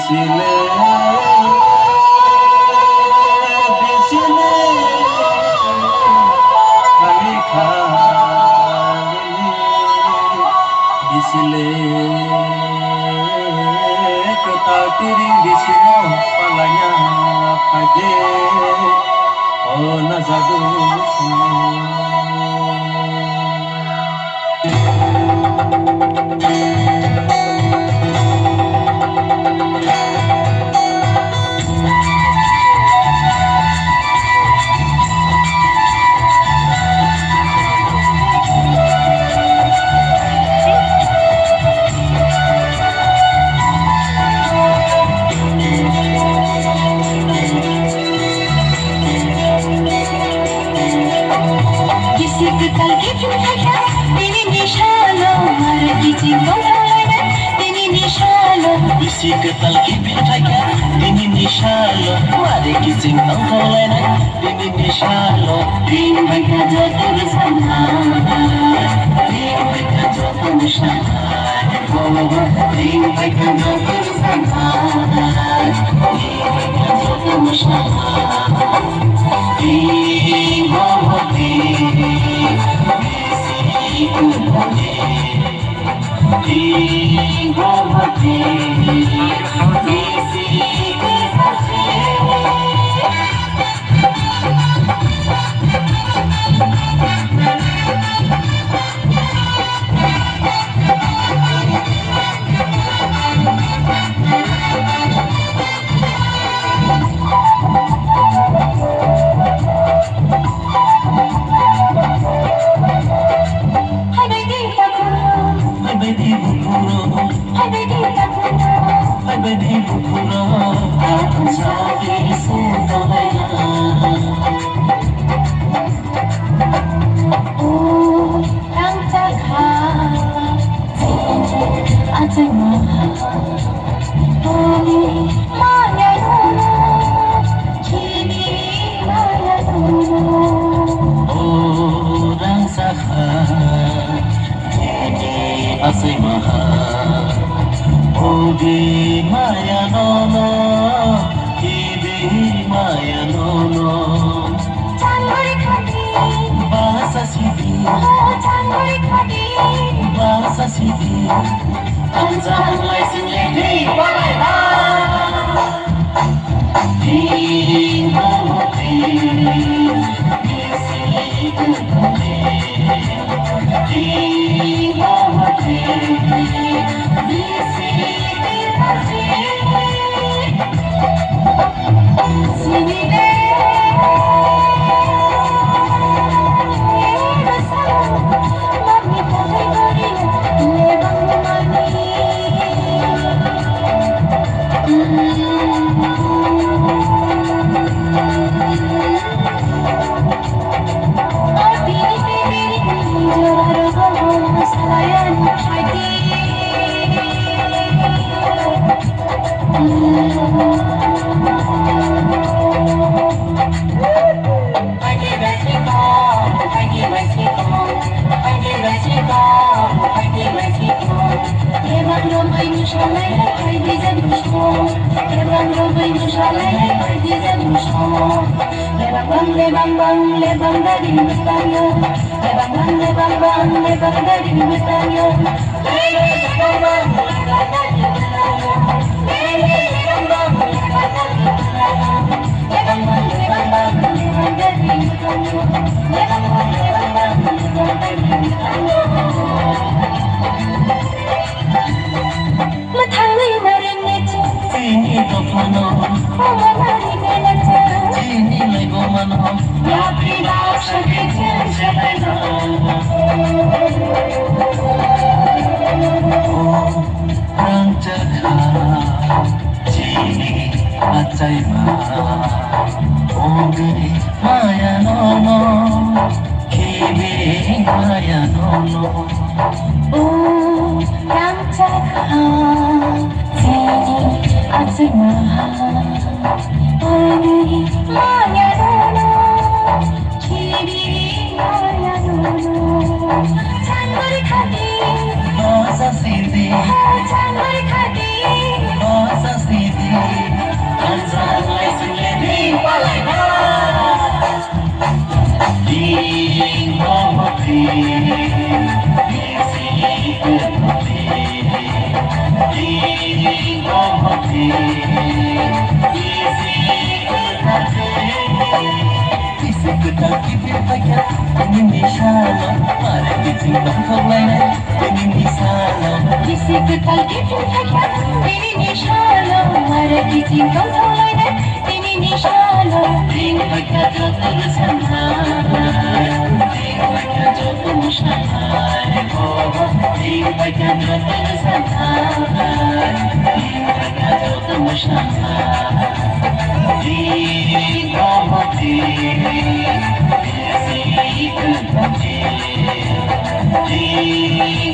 दिसले दिसले खाली खाली दिसले ketakiring di sini palanya pagi oh nazadu Bisik talki pitaka dini nishalo mari kicing tongkolena dini nishalo din baka jotur sana din baka jotur sana din baka jotur sana din baka jotur sana din mohoti bisik talki din mohoti Asai maha Ogi maya nono Hibi maya nono Tangguri khadi Bahasa sidi Tangguri khadi Bahasa sidi Anjang lai sini di balai Di mohoti Bisi kukuti Di mohoti Bisi kukuti Sini deh Mami kate gori lebang mani Lebang dari mustanya, lebang dari mustanya. Mathai marinece, Sini dopano mama mari menace. Sini lai gomano Yapi nafsa kecil selena Rancaka Cini acai ma Ogri maya nono Kibi maya nono Rancaka Sini acai Ogri maya nono Kibi maya nono Tangguri khadi Bahasa sidi Tangguri khadi Bahasa sidi Ini shalom, mare kicing tong thong lai nai. Ini shalom, किसी के तल के फिर क्या तेरी निशालो मारे की चिंता थोड़ी ने तेरी निशालो दिन बजा जो तुम संभाल दिन बजा जो तुम संभाल हो दिन बजा जो तुम संभाल दिन बजा जो तुम संभाल दिन होती ऐसी ही कलम दिन